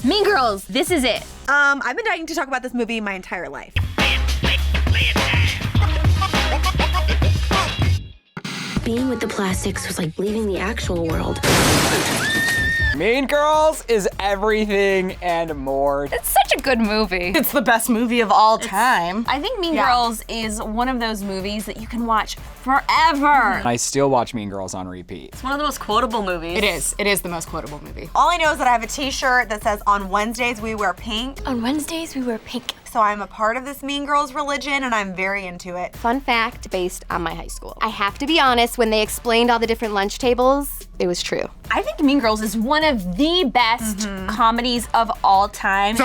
Mean Girls, this is it. I've been dying to talk about this movie my entire life. Being with the plastics was like leaving the actual world. Mean Girls is everything and more. It's such a good movie. It's the best movie of all time. I think Mean Girls is one of those movies that you can watch forever. I still watch Mean Girls on repeat. It's one of the most quotable movies. It is. It is the most quotable movie. All I know is that I have a t-shirt that says, "On Wednesdays we wear pink." On Wednesdays, we wear pink. So I'm a part of this Mean Girls religion and I'm very into it. Fun fact based on my high school. I have to be honest, when they explained all the different lunch tables, it was true. I think Mean Girls is one of the best comedies of all time.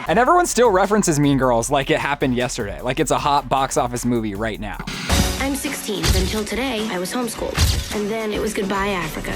And everyone still references Mean Girls like it happened yesterday, like it's a hot box office movie right now. I'm 16, but until today, I was homeschooled. And then it was goodbye, Africa.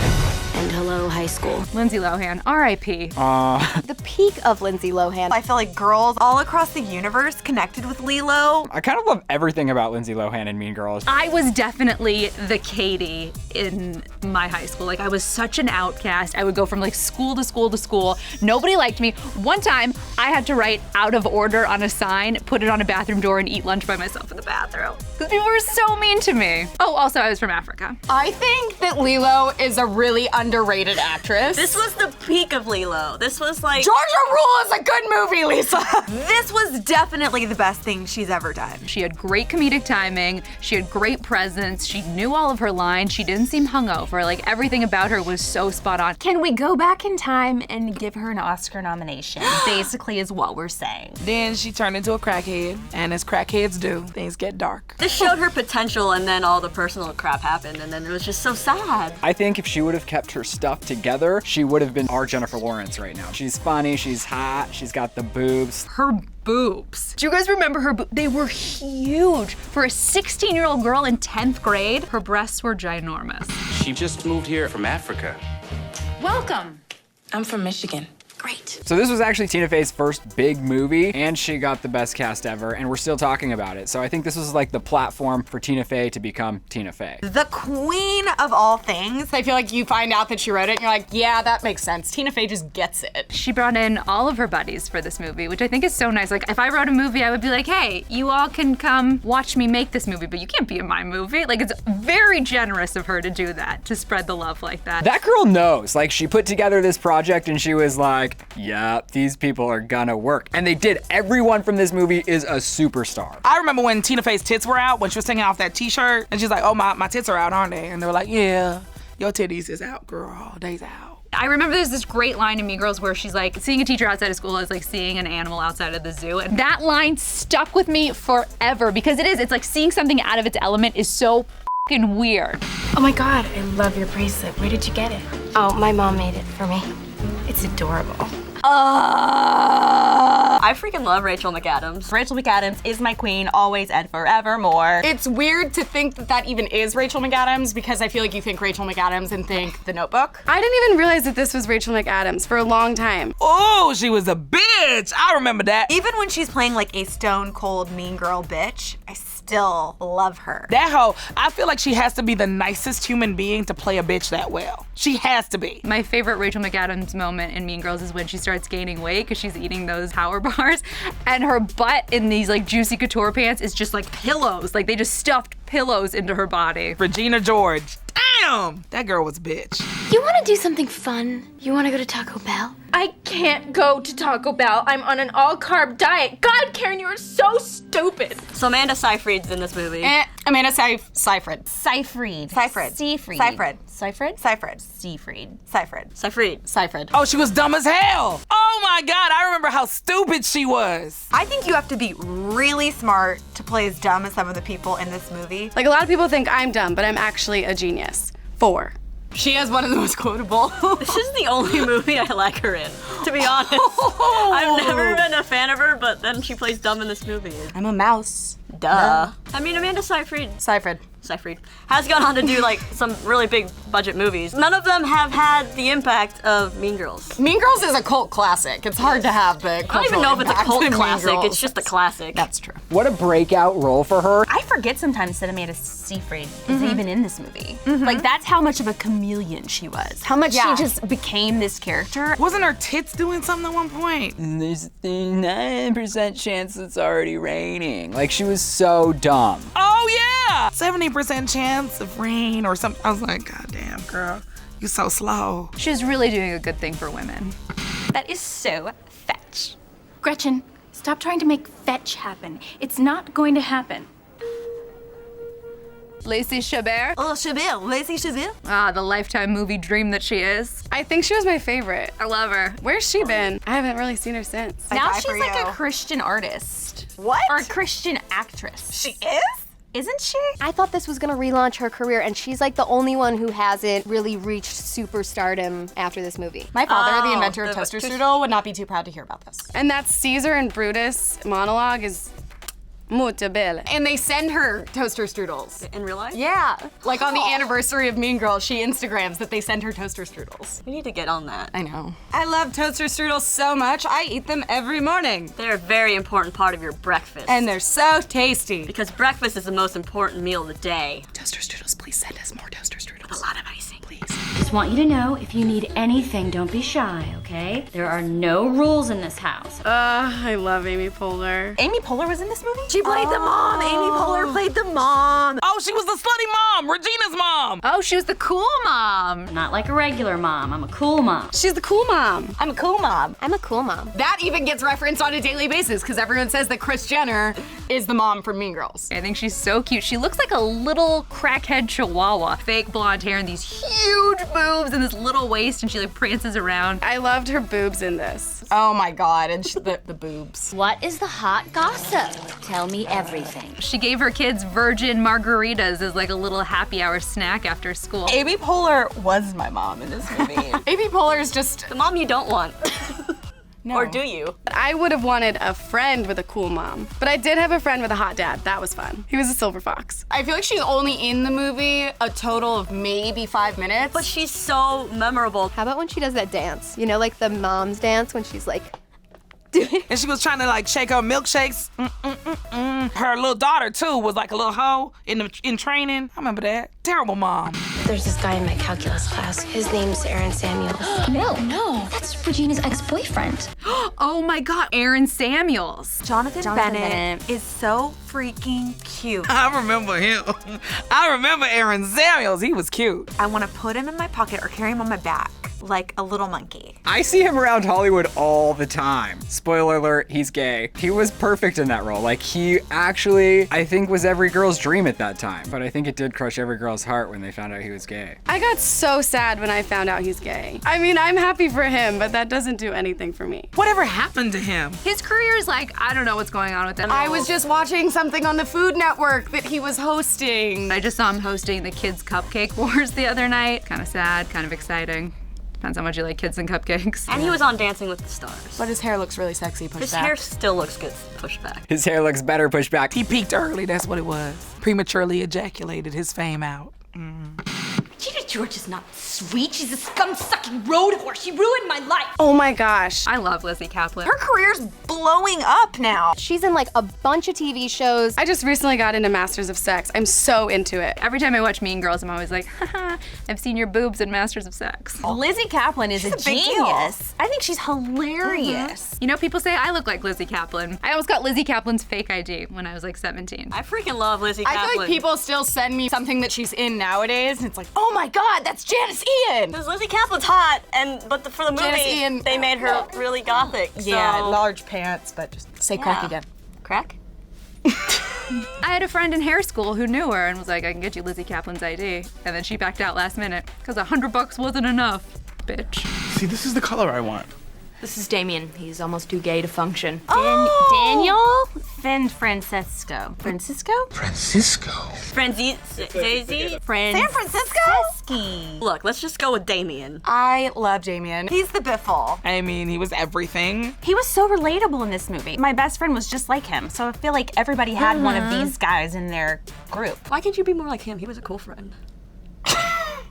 And hello, high school. Lindsay Lohan, R.I.P. The peak of Lindsay Lohan. I feel like girls all across the universe connected with Lilo. I kind of love everything about Lindsay Lohan and Mean Girls. I was definitely the Katie in my high school. Like, I was such an outcast. I would go from like school to school to school. Nobody liked me. One time, I had to write "out of order" on a sign, put it on a bathroom door, and eat lunch by myself in the bathroom. Because people were so mean to me. Oh, also, I was from Africa. I think that Lilo is a really underrated actress. This was the peak of Lilo. This was like... Georgia Rule is a good movie, Lisa. This was definitely the best thing she's ever done. She had great comedic timing. She had great presence. She knew all of her lines. She didn't seem hungover. Like, everything about her was so spot on. Can we go back in time and give her an Oscar nomination? Basically is what we're saying. Then she turned into a crackhead, and as crackheads do, things get dark. This showed her potential, and then all the personal crap happened, and then it was just so sad. I think if she would have kept her stuff together, she would have been our Jennifer Lawrence right now. She's funny, she's hot, she's got the boobs. Her boobs. Do you guys remember her boobs? They were huge. For a 16-year-old girl in 10th grade, her breasts were ginormous. She just moved here from Africa. Welcome. I'm from Michigan. Great. So this was actually Tina Fey's first big movie, and she got the best cast ever, and we're still talking about it. So I think this was like the platform for Tina Fey to become Tina Fey. The queen of all things. I feel like you find out that she wrote it and you're like, yeah, that makes sense. Tina Fey just gets it. She brought in all of her buddies for this movie, which I think is so nice. Like, if I wrote a movie, I would be like, hey, you all can come watch me make this movie, but you can't be in my movie. Like, it's very generous of her to do that, to spread the love like that. That girl knows. Like, she put together this project and she was like, yeah, these people are gonna work. And they did. Everyone from this movie is a superstar. I remember when Tina Fey's tits were out, when she was taking off that t-shirt, and she's like, oh, my tits are out, aren't they? And they were like, yeah, your titties is out, girl, they's out. I remember there's this great line in Mean Girls where she's like, seeing a teacher outside of school is like seeing an animal outside of the zoo. And that line stuck with me forever because it's like seeing something out of its element is so fucking weird. Oh my God, I love your bracelet. Where did you get it? Oh, my mom made it for me. It's adorable. I freaking love Rachel McAdams. Rachel McAdams is my queen, always and forevermore. It's weird to think that that even is Rachel McAdams because I feel like you think Rachel McAdams and think The Notebook. I didn't even realize that this was Rachel McAdams for a long time. Oh, she was a bitch. I remember that. Even when she's playing like a stone cold mean girl bitch, I still love her. That hoe, I feel like she has to be the nicest human being to play a bitch that well. She has to be. My favorite Rachel McAdams moment in Mean Girls is when she starts gaining weight because she's eating those power bars and her butt in these like juicy couture pants is just like pillows. Like they just stuffed pillows into her body. Regina George. Damn, that girl was a bitch. You want to do something fun? You want to go to Taco Bell? I can't go to Taco Bell. I'm on an all-carb diet. God, Karen, you are so stupid. So Amanda Seyfried's in this movie. Amanda Seyfried. Seyfried. Seyfried. Seyfried. Seyfried. Seyfried? Seyfried. Seyfried. Seyfried. Seyfried. Seyfried. Oh, she was dumb as hell. Oh my God, I remember how stupid she was. I think you have to be really smart to play as dumb as some of the people in this movie. Like a lot of people think I'm dumb, but I'm actually a genius. 4. She has one of the most quotable. This is the only movie I like her in, to be honest. I've never been a fan of her, but then she plays dumb in this movie. I'm a mouse. Duh. I mean, Amanda Seyfried. Seyfried. Seyfried, has gone on to do like some really big budget movies. None of them have had the impact of Mean Girls. Mean Girls is a cult classic. It's hard to have the I don't even know if it's a cult classic. It's just a classic. That's true. What a breakout role for her. I forget sometimes that Amanda Seyfried is even in this movie. Like, that's how much of a chameleon she was. How much she just became this character. Wasn't her tits doing something at one point? There's a 9% chance it's already raining. Like, she was so dumb. Oh yeah! 70% chance of rain or something. I was like, God damn, girl, you so slow. She was really doing a good thing for women. That is so fetch. Gretchen, stop trying to make fetch happen. It's not going to happen. Lacey Chabert. Oh, Chabert, Lacey Chabert. Ah, the Lifetime movie dream that she is. I think she was my favorite. I love her. Where's she been? I haven't really seen her since. Now she's like a Christian artist. What? Or a Christian actress. She is? Isn't she? I thought this was gonna relaunch her career, and she's like the only one who hasn't really reached superstardom after this movie. My father, the inventor of toaster strudel, would not be too proud to hear about this. And that Caesar and Brutus monologue is molto belle. And they send her toaster strudels. In real life? Yeah. Like on the anniversary of Mean Girls, she Instagrams that they send her toaster strudels. We need to get on that. I know. I love toaster strudels so much, I eat them every morning. They're a very important part of your breakfast. And they're so tasty. Because breakfast is the most important meal of the day. Toaster strudels, please send us more toaster strudels. With a lot of icing. Please. Just want you to know, if you need anything, don't be shy, okay? There are no rules in this house. I love Amy Poehler. Amy Poehler was in this movie? She played the mom. Amy Poehler played the mom. Oh, she was the slutty mom, Regina's mom. Oh, she was the cool mom. Not like a regular mom, I'm a cool mom. She's the cool mom. I'm a cool mom. I'm a cool mom. That even gets referenced on a daily basis because everyone says that Kris Jenner is the mom from Mean Girls. I think she's so cute. She looks like a little crackhead chihuahua. Fake blonde hair and these huge boobs and this little waist, and she like prances around. I loved her boobs in this. Oh my God, and the boobs. What is the hot gossip? Tell me everything. She gave her kids virgin margaritas as like a little happy hour snack after school. Amy Poehler was my mom in this movie. Amy Poehler is just the mom you don't want. No. Or do you? I would have wanted a friend with a cool mom, but I did have a friend with a hot dad. That was fun. He was a silver fox. I feel like she's only in the movie a total of maybe 5 minutes. But she's so memorable. How about when she does that dance? You know, like the mom's dance when she's like, And she was trying to like shake her milkshakes. Her little daughter too was like a little hoe in training. I remember that. Terrible mom. There's this guy in my calculus class. His name's Aaron Samuels. No. That's Regina's ex-boyfriend. Oh my God, Aaron Samuels. Jonathan Bennet is so freaking cute. I remember him. I remember Aaron Samuels. He was cute. I want to put him in my pocket or carry him on my back like a little monkey. I see him around Hollywood all the time. Spoiler alert, he's gay. He was perfect in that role. Like, he actually, I think, was every girl's dream at that time. But I think it did crush every girl's heart when they found out he was gay. I got so sad when I found out he's gay. I mean, I'm happy for him, but that doesn't do anything for me. Whatever happened to him? His career is like, I don't know what's going on with him. I was just watching something on the Food Network that he was hosting. I just saw him hosting the Kids Cupcake Wars the other night. Kind of sad, kind of exciting. Depends how much you like kids and cupcakes. And he was on Dancing with the Stars. But his hair looks really sexy pushed His back. hair still looks good pushed back. His hair looks better pushed back. He peaked early, that's what it was. Prematurely ejaculated his fame out. Regina George is not sweet. She's a scum-sucking road horse. She ruined my life. Oh my gosh. I love Lizzy Caplan. Her career's blowing up now. she's in like a bunch of TV shows. I just recently got into Masters of Sex. I'm so into it. Every time I watch Mean Girls, I'm always like, haha, I've seen your boobs in Masters of Sex. Lizzy Caplan is a big deal. genius. I think she's hilarious. You know, people say I look like Lizzy Caplan. I almost got Lizzy Caplan's fake ID when I was like 17. I freaking love Lizzy Caplan. I feel like people still send me something that she's in nowadays, and it's like, oh my God, that's Janice Ian. Because Lizzy Caplan's hot, but for the Janice movie, Ian. they made her really gothic. Yeah, so. large pants, but just say crack again. Crack? I had a friend in hair school who knew her and was like, I can get you Lizzy Caplan's ID. And then she backed out last minute because $100 wasn't enough, bitch. See, this is the color I want. This is Damien. He's almost too gay to function. Daniel Francisco. Franzese? San Francisco? Look, let's just go with Damien. I love Damien. He's the biffle. I mean, he was everything. He was so relatable in this movie. My best friend was just like him, so I feel like everybody had one of these guys in their group. Why can't you be more like him? He was a cool friend.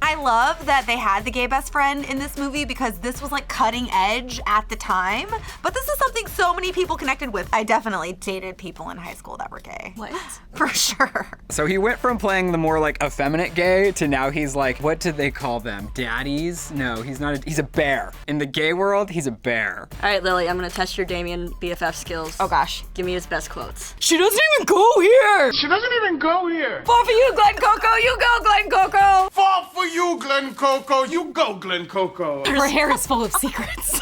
I love that they had the gay best friend in this movie because this was like cutting edge at the time. But this is something so many people connected with. I definitely dated people in high school that were gay. What? For sure. So he went from playing the more like effeminate gay to now he's like, what did they call them? Daddies? No, he's not. He's a bear. In the gay world, he's a bear. All right, Lily, I'm gonna test your Damien BFF skills. Oh gosh. Give me his best quotes. She doesn't even go here. She doesn't even go here. Fall for you, Glen Coco. You go, Glen Coco. Fall for you, Glen Coco. You go, Glen Coco. Her hair is full of secrets.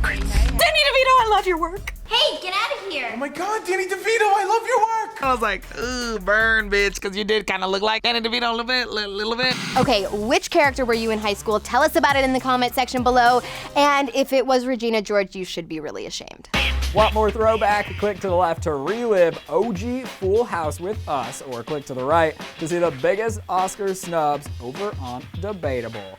Danny DeVito, I love your work. Hey, get out of here. Oh my God, Danny DeVito, I love your work. I was like, ooh, burn, bitch, because you did kind of look like Danny DeVito a little bit. Okay, which character were you in high school? Tell us about it in the comment section below. And if it was Regina George, you should be really ashamed. Want more Throwback? Click to the left to relive OG Full House with us, or click to the right to see the biggest Oscar snubs over on Debatable.